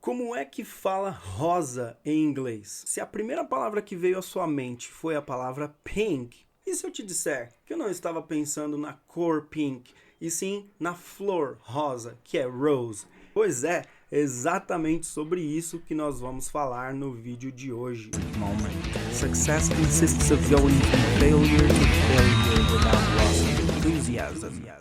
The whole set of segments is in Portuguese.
Como é que fala rosa em inglês? Se a primeira palavra que veio à sua mente foi a palavra pink, e se eu te disser que eu não estava pensando na cor pink, e sim na flor rosa, que é rose? Pois é, exatamente sobre isso que nós vamos falar no vídeo de hoje. Success consists of going from failure to failure without loss of enthusiasm.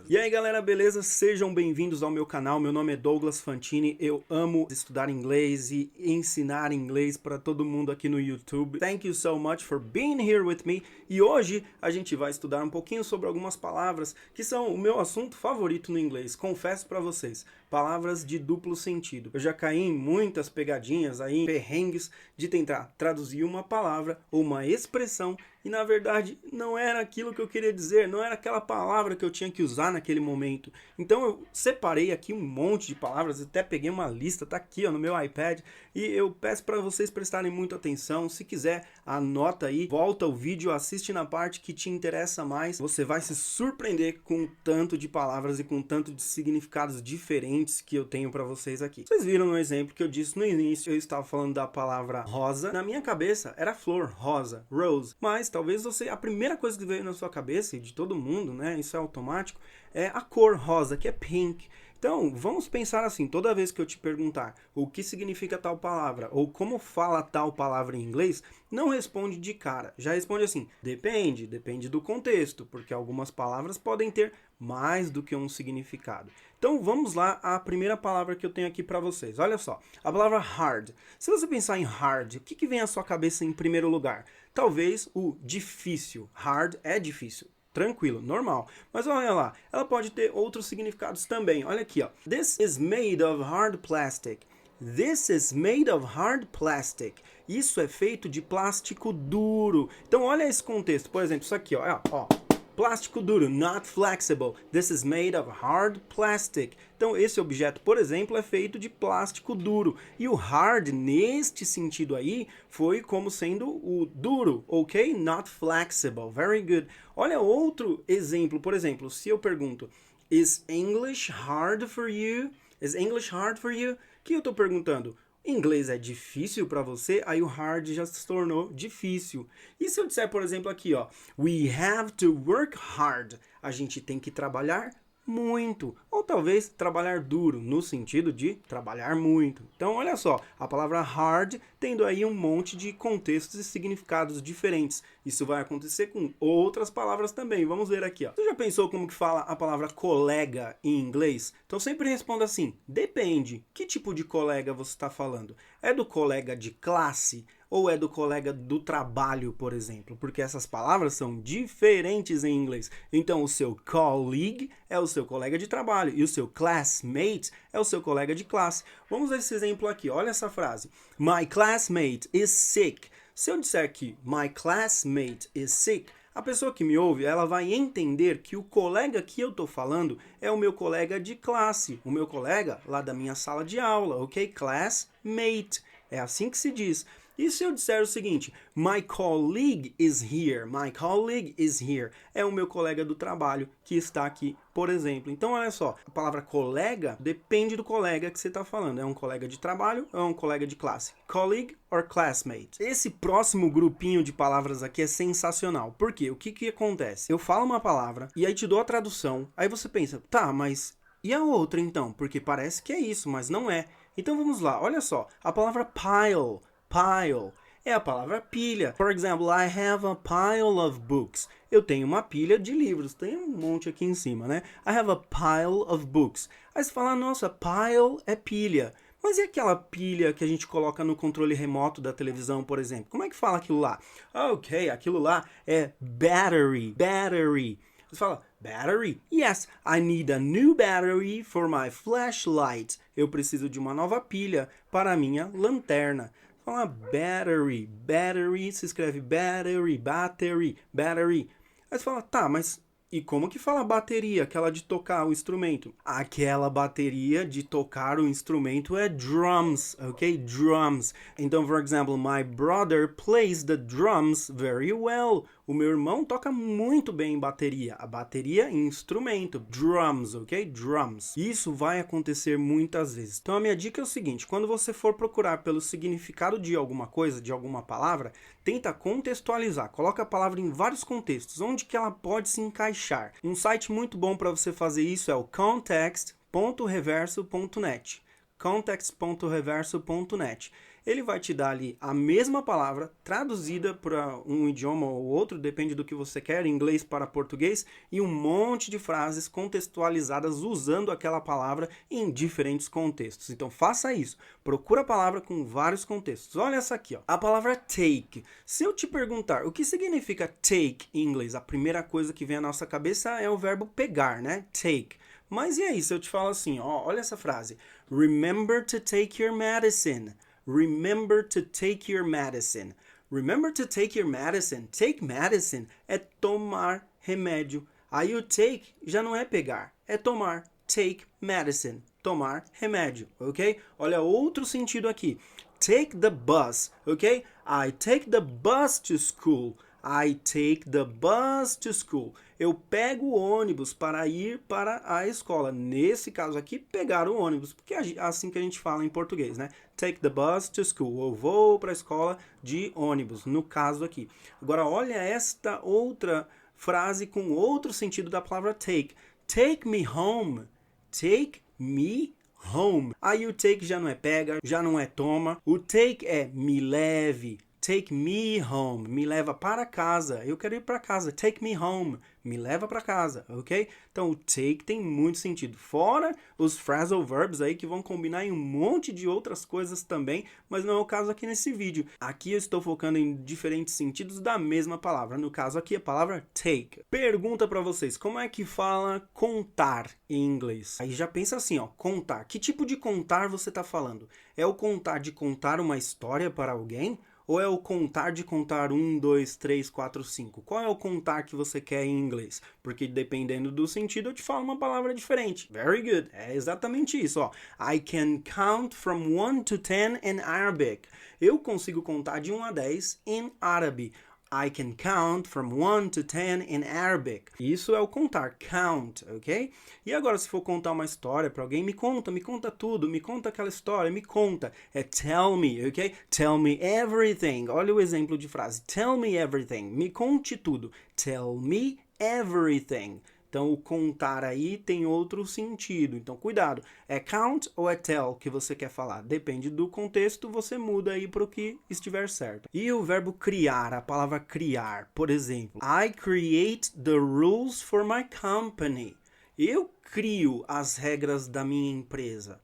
E aí galera, beleza? Sejam bem-vindos ao meu canal, meu nome é Douglas Fantini, eu amo estudar inglês e ensinar inglês para todo mundo aqui no YouTube. Thank you so much for being here with me, e hoje a gente vai estudar um pouquinho sobre algumas palavras que são o meu assunto favorito no inglês, confesso para vocês. Palavras de duplo sentido. Eu já caí em muitas pegadinhas aí, em perrengues de tentar traduzir uma palavra ou uma expressão e na verdade não era aquilo que eu queria dizer, não era aquela palavra que eu tinha que usar naquele momento. Então eu separei aqui um monte de palavras, até peguei uma lista, tá aqui ó, no meu iPad, e eu peço para vocês prestarem muita atenção. Se quiser, anota aí, volta o vídeo, assiste na parte que te interessa mais. Você vai se surpreender com o tanto de palavras e com o tanto de significados diferentes que eu tenho para vocês aqui. Vocês viram no exemplo que eu disse no início, eu estava falando da palavra rosa. Na minha cabeça era flor, rosa, rose. Mas talvez você, a primeira coisa que veio na sua cabeça, e de todo mundo, né, isso é automático, é a cor rosa, que é pink. Então, vamos pensar assim, toda vez que eu te perguntar o que significa tal palavra, ou como fala tal palavra em inglês, não responde de cara. Já responde assim, depende do contexto, porque algumas palavras podem ter mais do que um significado. Então, vamos lá à primeira palavra que eu tenho aqui para vocês. Olha só, a palavra hard. Se você pensar em hard, o que vem à sua cabeça em primeiro lugar? Talvez o difícil. Hard é difícil. Tranquilo, normal. Mas olha lá, ela pode ter outros significados também. Olha aqui, ó. This is made of hard plastic. This is made of hard plastic. Isso é feito de plástico duro. Então olha esse contexto. Por exemplo, isso aqui, ó. Plástico duro, not flexible. This is made of hard plastic. Então esse objeto, por exemplo, é feito de plástico duro. E o hard, neste sentido aí, foi como sendo o duro, ok? Not flexible. Very good. Olha outro exemplo, por exemplo, se eu pergunto, is English hard for you? Is English hard for you? O que eu estou perguntando? Inglês é difícil para você? Aí o hard já se tornou difícil. E se eu disser, por exemplo, aqui, ó, we have to work hard. A gente tem que trabalhar muito. Ou talvez trabalhar duro, no sentido de trabalhar muito. Então, olha só, a palavra hard tendo aí um monte de contextos e significados diferentes. Isso vai acontecer com outras palavras também. Vamos ver aqui, ó. Você já pensou como que fala a palavra colega em inglês? Então sempre responda assim, depende. Que tipo de colega você está falando? É do colega de classe? Ou é do colega do trabalho, por exemplo? Porque essas palavras são diferentes em inglês. Então, o seu colleague é o seu colega de trabalho e o seu classmate é o seu colega de classe. Vamos ver esse exemplo aqui. Olha essa frase. My classmate is sick. Se eu disser que my classmate is sick, a pessoa que me ouve, ela vai entender que o colega que eu estou falando é o meu colega de classe, o meu colega lá da minha sala de aula, ok? Classmate. É assim que se diz. E se eu disser o seguinte, my colleague is here, my colleague is here, é o meu colega do trabalho que está aqui, por exemplo. Então, olha só, a palavra colega depende do colega que você está falando. É um colega de trabalho ou é um colega de classe? Colleague or classmate? Esse próximo grupinho de palavras aqui é sensacional. Por quê? O que acontece? Eu falo uma palavra e aí te dou a tradução, aí você pensa, tá, mas e a outra então? Porque parece que é isso, mas não é. Então, vamos lá, olha só, a palavra pile. Pile é a palavra pilha. For example, I have a pile of books. Eu tenho uma pilha de livros. Tem um monte aqui em cima, né? I have a pile of books. Aí você fala, nossa, pile é pilha. Mas e aquela pilha que a gente coloca no controle remoto da televisão, por exemplo? Como é que fala aquilo lá? Ok, aquilo lá é battery. Battery. Você fala, battery? Yes, I need a new battery for my flashlight. Eu preciso de uma nova pilha para a minha lanterna. Fala battery, battery, se escreve battery, battery. Aí você fala, tá, mas e como que fala bateria, aquela de tocar o instrumento? Aquela bateria de tocar o instrumento é drums, ok? Drums. Então, for example, my brother plays the drums very well. O meu irmão toca muito bem bateria. A bateria é instrumento, drums, ok? Drums. Isso vai acontecer muitas vezes. Então a minha dica é o seguinte, quando você for procurar pelo significado de alguma coisa, de alguma palavra, tenta contextualizar. Coloca a palavra em vários contextos, onde que ela pode se encaixar. Um site muito bom para você fazer isso é o context.reverso.net. context.reverso.net. Ele vai te dar ali a mesma palavra traduzida para um idioma ou outro, depende do que você quer, inglês para português, e um monte de frases contextualizadas usando aquela palavra em diferentes contextos. Então faça isso, procura a palavra com vários contextos. Olha essa aqui, ó. A palavra take. Se eu te perguntar o que significa take em inglês, a primeira coisa que vem à nossa cabeça é o verbo pegar, né? Take. Mas e aí, se eu te falo assim, ó, olha essa frase. Remember to take your medicine. Remember to take your medicine. Remember to take your medicine. Take medicine é tomar remédio. Aí o take já não é pegar, é tomar. Take medicine. Tomar remédio, ok? Olha outro sentido aqui. Take the bus, ok? I take the bus to school. I take the bus to school. Eu pego o ônibus para ir para a escola. Nesse caso aqui, pegar o ônibus, porque é assim que a gente fala em português, né? Take the bus to school. Eu vou para a escola de ônibus, no caso aqui. Agora, olha esta outra frase com outro sentido da palavra take. Take me home. Take me home. Aí o take já não é pega, já não é toma. O take é me leve. Take me home. Me leva para casa. Eu quero ir para casa. Take me home. Me leva para casa, ok? Então, o take tem muito sentido. Fora os phrasal verbs aí que vão combinar em um monte de outras coisas também, mas não é o caso aqui nesse vídeo. Aqui eu estou focando em diferentes sentidos da mesma palavra. No caso aqui, a palavra take. Pergunta para vocês, como é que fala contar em inglês? Aí já pensa assim, ó, contar. Que tipo de contar você está falando? É o contar de contar uma história para alguém? Ou é o contar de contar 1, 2, 3, 4, 5? Qual é o contar que você quer em inglês? Porque dependendo do sentido, eu te falo uma palavra diferente. Very good. É exatamente isso, ó. I can count from 1 to 10 in Arabic. Eu consigo contar de 1 a 10 em árabe. I can count from 1 to 10 in Arabic. Isso é o contar, count, ok? E agora, se for contar uma história para alguém, me conta tudo, me conta aquela história, me conta. É tell me, ok? Tell me everything. Olha o exemplo de frase. Tell me everything. Me conte tudo. Tell me everything. Então, o contar aí tem outro sentido. Então, cuidado. É count ou é tell que você quer falar? Depende do contexto, você muda aí para o que estiver certo. E o verbo criar, a palavra criar. Por exemplo, I create the rules for my company. Eu crio as regras da minha empresa.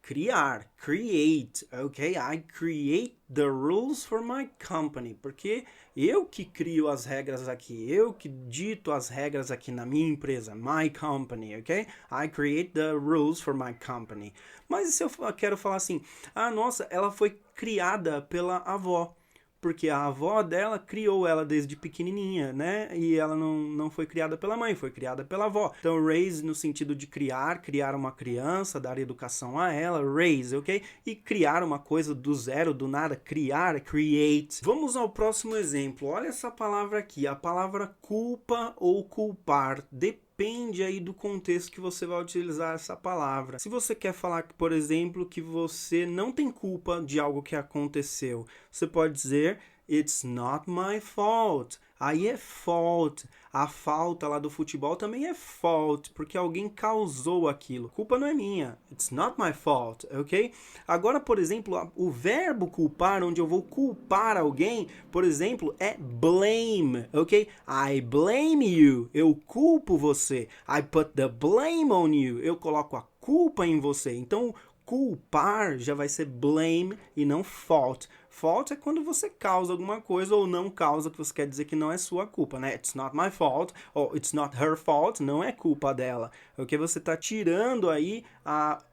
Criar, create, ok? I create the rules for my company. Porque eu que crio as regras aqui, eu que dito as regras aqui na minha empresa, my company, ok? I create the rules for my company. Mas e se eu quero falar assim, ah, nossa, ela foi criada pela avó. Porque a avó dela criou ela desde pequenininha, né? E ela não foi criada pela mãe, foi criada pela avó. Então, raise no sentido de criar uma criança, dar educação a ela, raise, ok? E criar uma coisa do zero, do nada, criar, create. Vamos ao próximo exemplo. Olha essa palavra aqui, a palavra culpa ou culpar. Depende aí do contexto que você vai utilizar essa palavra. Se você quer falar, por exemplo, que você não tem culpa de algo que aconteceu, você pode dizer It's not my fault. Aí é fault. A falta lá do futebol também é fault, porque alguém causou aquilo. Culpa não é minha. It's not my fault, ok? Agora, por exemplo, o verbo culpar, onde eu vou culpar alguém, por exemplo, é blame, ok? I blame you. Eu culpo você. I put the blame on you. Eu coloco a culpa em você. Então, culpar já vai ser blame e não fault. Fault é quando você causa alguma coisa ou não causa, que você quer dizer que não é sua culpa, né? It's not my fault, ou it's not her fault, não é culpa dela. Ok? Você está tirando aí,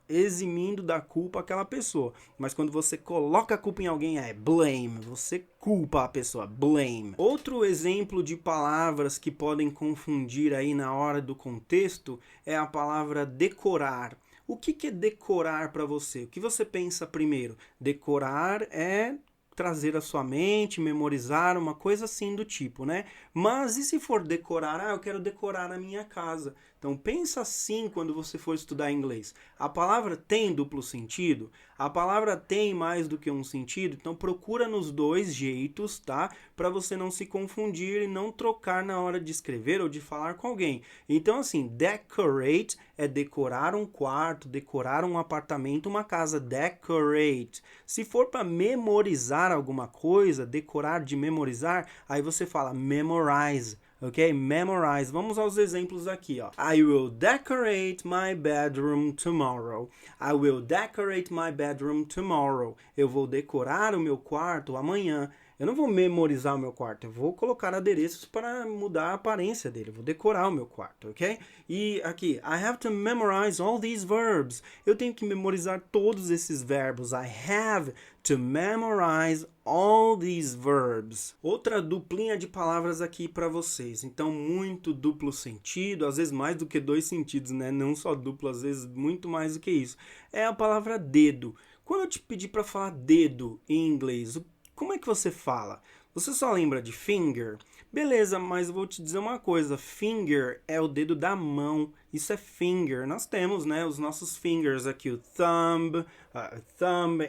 eximindo da culpa aquela pessoa. Mas quando você coloca a culpa em alguém, é blame. Você culpa a pessoa, blame. Outro exemplo de palavras que podem confundir aí na hora do contexto é a palavra decorar. O que é decorar para você? O que você pensa primeiro? Decorar é trazer à sua mente, memorizar, uma coisa assim do tipo, né? Mas e se for decorar? Eu quero decorar a minha casa. Então pensa assim quando você for estudar inglês. A palavra tem duplo sentido? A palavra tem mais do que um sentido? Então procura nos dois jeitos, tá? Para você não se confundir e não trocar na hora de escrever ou de falar com alguém. Então assim, decorate é decorar um quarto, decorar um apartamento, uma casa. Decorate. Se for para memorizar alguma coisa, decorar de memorizar, aí você fala memorize. Ok? Memorize. Vamos aos exemplos aqui, ó. I will decorate my bedroom tomorrow. I will decorate my bedroom tomorrow. Eu vou decorar o meu quarto amanhã. Eu não vou memorizar o meu quarto, eu vou colocar adereços para mudar a aparência dele. Eu vou decorar o meu quarto, ok? E aqui, I have to memorize all these verbs. Eu tenho que memorizar todos esses verbos. I have to memorize all these verbs. Outra duplinha de palavras aqui para vocês. Então, muito duplo sentido, às vezes mais do que dois sentidos, né? Não só duplo, às vezes muito mais do que isso. É a palavra dedo. Quando eu te pedir para falar dedo em inglês, como é que você fala? Você só lembra de finger? Beleza, mas eu vou te dizer uma coisa. Finger é o dedo da mão. Isso é finger. Nós temos, né, os nossos fingers aqui. O thumb,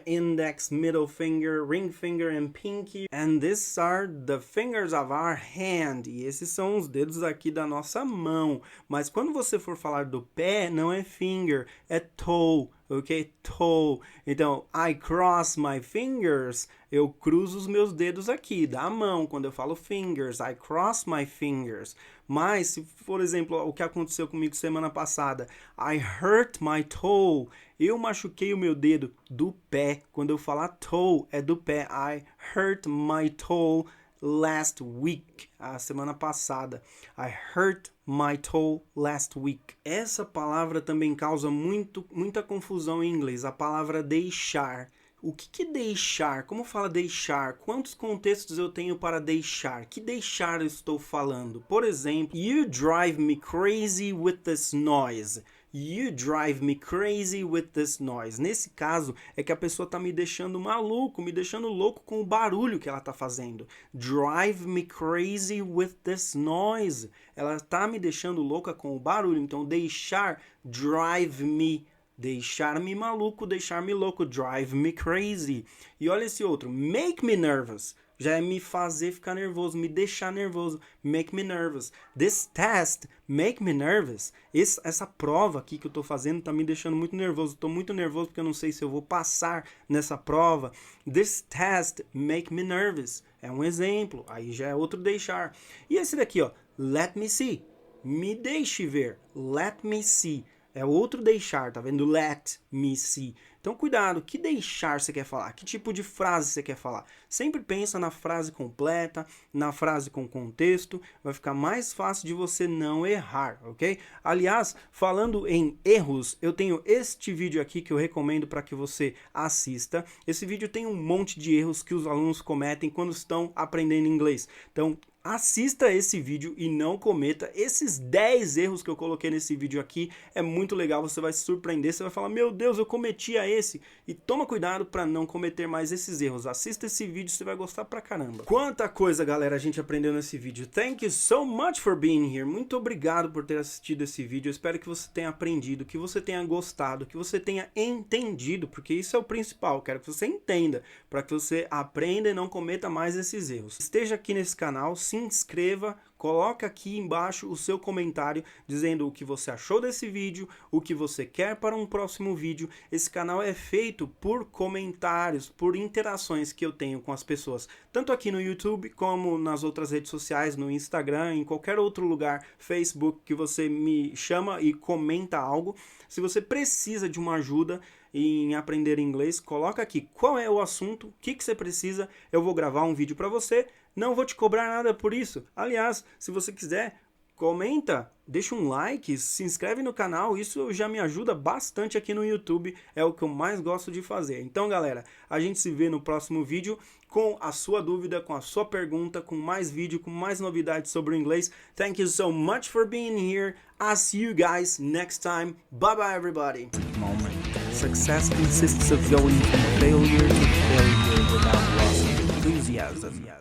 index, middle finger, ring finger and pinky. And these are the fingers of our hand. E esses são os dedos aqui da nossa mão. Mas quando você for falar do pé, não é finger, é toe. Ok? Toe. Então, I cross my fingers. Eu cruzo os meus dedos aqui, da mão. Quando eu falo fingers, I cross my fingers. Mas, se por exemplo, o que aconteceu comigo semana passada, I hurt my toe. Eu machuquei o meu dedo do pé. Quando eu falar toe, é do pé. I hurt my toe last week. A semana passada. I hurt my toe last week. Essa palavra também causa muita confusão em inglês. A palavra deixar. O que deixar? Como fala deixar? Quantos contextos eu tenho para deixar? Que deixar eu estou falando? Por exemplo, you drive me crazy with this noise. You drive me crazy with this noise. Nesse caso, é que a pessoa está me deixando maluco, me deixando louco com o barulho que ela está fazendo. Drive me crazy with this noise. Ela está me deixando louca com o barulho. Então, deixar, drive me. Deixar-me maluco, deixar-me louco, drive me crazy. E olha esse outro, make me nervous. Já é me fazer ficar nervoso, me deixar nervoso, make me nervous. This test, make me nervous. Essa prova aqui que eu tô fazendo tá me deixando muito nervoso. Tô muito nervoso porque eu não sei se eu vou passar nessa prova. This test, make me nervous. É um exemplo, aí já é outro deixar. E esse daqui, ó, let me see. Me deixe ver, let me see. É outro deixar, tá vendo? Let me see. Então, cuidado, que deixar você quer falar? Que tipo de frase você quer falar? Sempre pensa na frase completa, na frase com contexto. Vai ficar mais fácil de você não errar, ok? Aliás, falando em erros, eu tenho este vídeo aqui que eu recomendo para que você assista. Esse vídeo tem um monte de erros que os alunos cometem quando estão aprendendo inglês. Então, assista esse vídeo e não cometa esses 10 erros que eu coloquei nesse vídeo aqui. É muito legal, você vai se surpreender, você vai falar, meu Deus, eu cometia esse. E toma cuidado para não cometer mais esses erros. Assista esse vídeo, você vai gostar pra caramba. Quanta coisa, galera, a gente aprendeu nesse vídeo. Thank you so much for being here. Muito obrigado por ter assistido esse vídeo. Eu espero que você tenha aprendido, que você tenha gostado, que você tenha entendido, porque isso é o principal. Eu quero que você entenda, para que você aprenda e não cometa mais esses erros. Esteja aqui nesse canal, se inscreva, coloca aqui embaixo o seu comentário dizendo o que você achou desse vídeo, o que você quer para um próximo vídeo. Esse canal é feito por comentários, por interações que eu tenho com as pessoas, tanto aqui no YouTube como nas outras redes sociais, no Instagram, em qualquer outro lugar, Facebook, que você me chama e comenta algo. Se você precisa de uma ajuda em aprender inglês, coloca aqui qual é o assunto, o que você precisa, eu vou gravar um vídeo para você, não vou te cobrar nada por isso. Aliás, se você quiser, comenta, deixa um like, se inscreve no canal, isso já me ajuda bastante aqui no YouTube, é o que eu mais gosto de fazer. Então, galera, a gente se vê no próximo vídeo com a sua dúvida, com a sua pergunta, com mais vídeo, com mais novidades sobre o inglês. Thank you so much for being here. I'll see you guys next time. Bye bye, everybody. Success consists of going from failure to failure without loss. enthusiasm.